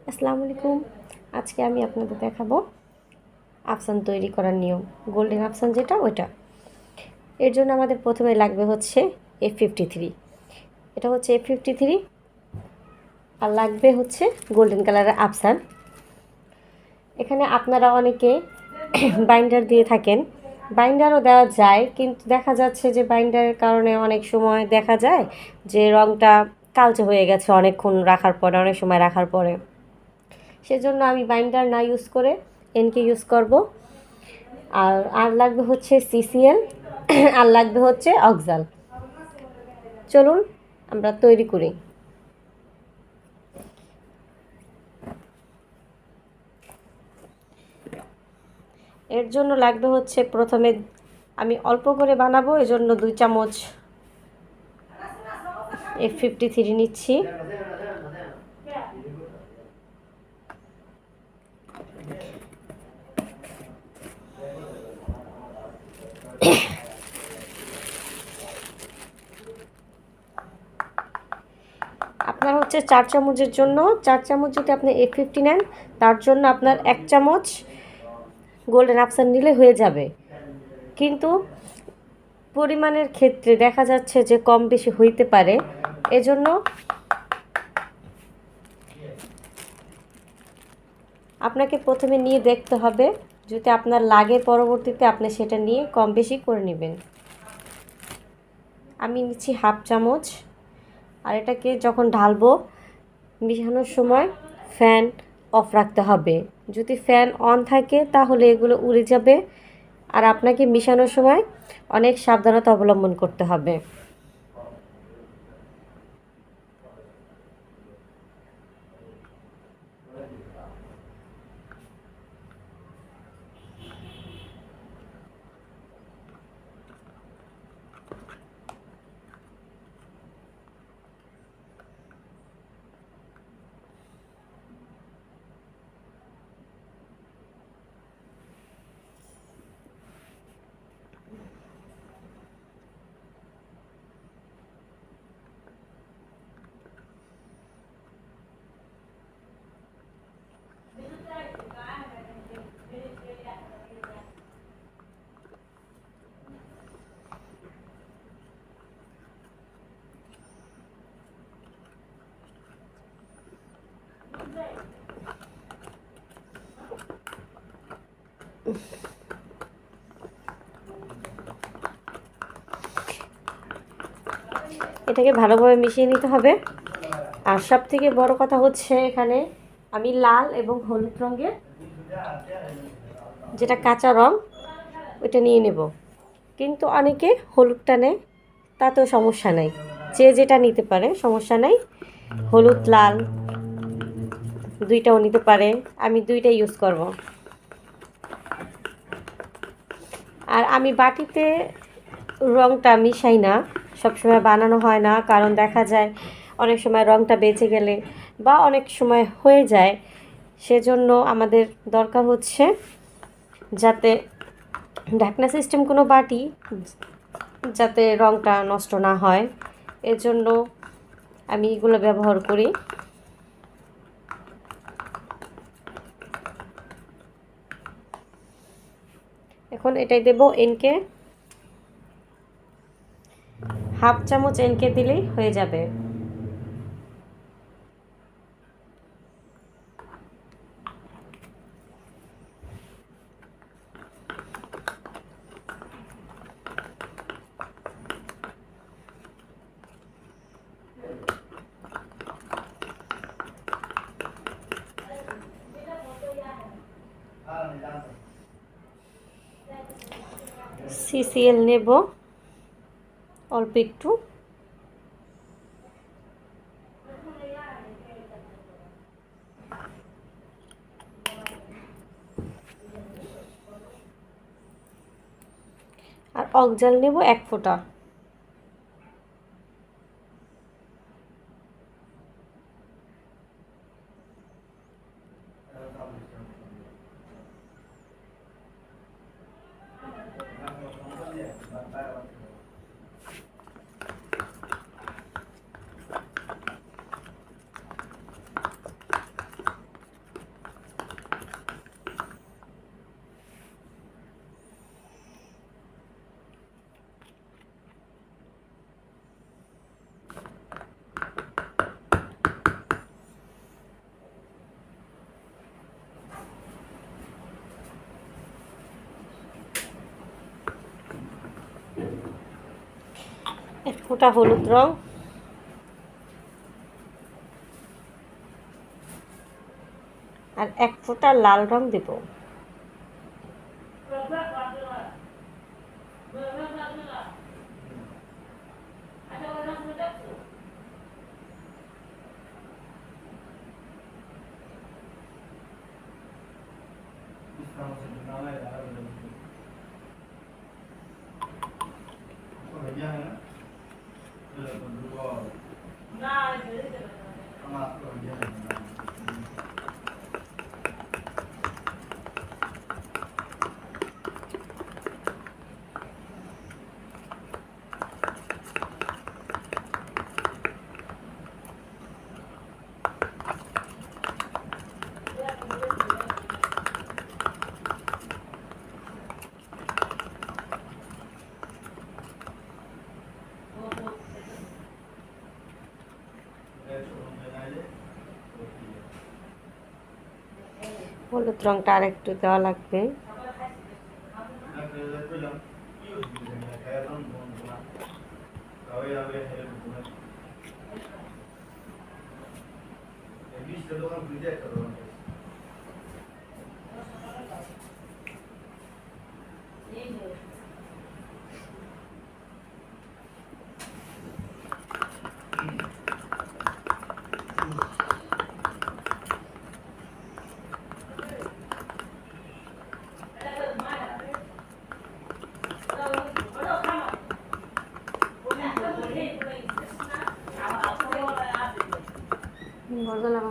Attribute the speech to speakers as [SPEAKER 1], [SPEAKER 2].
[SPEAKER 1] আসসালামু আলাইকুম। আজকে আমি আপনাদের দেখাবো আফসান তৈরি করার নিয়ম। গোল্ডেন আফসান যেটা ওইটা। এর জন্য আমাদের প্রথমে লাগবে হচ্ছে F53। এটা হচ্ছে F53 আর লাগবে হচ্ছে গোল্ডেন কালারের আফসান। এখানে আপনারা অনেকে বাইন্ডার দিয়ে থাকেন, বাইন্ডারও দেওয়া যায়, কিন্তু দেখা যাচ্ছে যে বাইন্ডারের কারণে অনেক সময় দেখা যায় যে রঙটা কালচে হয়ে গেছে অনেকক্ষণ রাখার পরে, অনেক সময় রাখার পরে। সেজন্য আমি বাইন্ডার না ইউজ করে এনকে ইউজ করব। আর লাগবে হচ্ছে সিসিএল, আর লাগবে হচ্ছে অক্সাল। চলুন আমরা তৈরি করি। এর জন্য লাগবে হচ্ছে, প্রথমে আমি অল্প করে বানাবো, এজন্য 2 চামচ F53 নিচ্ছি। আপনার হচ্ছে 4 চামচের জন্য, 4 চামচ যদি আপনি F50 নেন, তার জন্য আপনার 1 চামচ গোল্ডেন আফসান নিলে হয়ে যাবে। কিন্তু পরিমাণের ক্ষেত্রে দেখা যাচ্ছে যে কম বেশি হইতে পারে, এজন্য আপনাকে প্রথমে নিয়ে দেখতে হবে। যদি আপনার লাগে পরবর্তীতে আপনি সেটা নিয়ে কম বেশি করে নেবেন। আমি নিচ্ছি 1/2 চামচ। আর এটাকে যখন ঢালবো, মিশানোর সময় ফ্যান অফ রাখতে হবে। যদি ফ্যান অন থাকে তাহলে এগুলো উড়ে যাবে, আর আপনাকে মিশানোর সময় অনেক সাবধানতা অবলম্বন করতে হবে। এটাকে ভালোভাবে মিশিয়ে নিতে হবে। আর সব থেকে বড় কথা হচ্ছে, এখানে আমি লাল এবং হলুদ রঙের যেটা কাঁচা রং ওইটা নিয়ে নেব। কিন্তু অনেকে হলুদটা নেয়, তাতেও সমস্যা নাই, যে যেটা নিতে পারে সমস্যা নাই। হলুদ লাল দুইটাও নিতে পারে, আমি দুইটাই ইউজ করব। আর আমি বাটিতে রংটা মিশাই না, সবসময় বানানো হয় না, কারণ দেখা যায় অনেক সময় রংটা বেঁচে গেলে বা অনেক সময় হয়ে যায়। সেজন্য আমাদের দরকার হচ্ছে যাতে ঢাকনা সিস্টেম কোনো বাটি, যাতে রংটা নষ্ট না হয়, এজন্য আমি এগুলো ব্যবহার করি। এখন এটাই দেব এনকে, 1/2 চামচ এনকে দিলেই হয়ে যাবে। সিসিএল নেব অল্প একটু। আর অক্সাল নেব 1 ফোঁটা। এক ফোঁটা হলুদ রং, আর এক ফোঁটা লাল রং দেব। হলুদ রংটা আর একটু দেওয়া লাগবে। গরগলা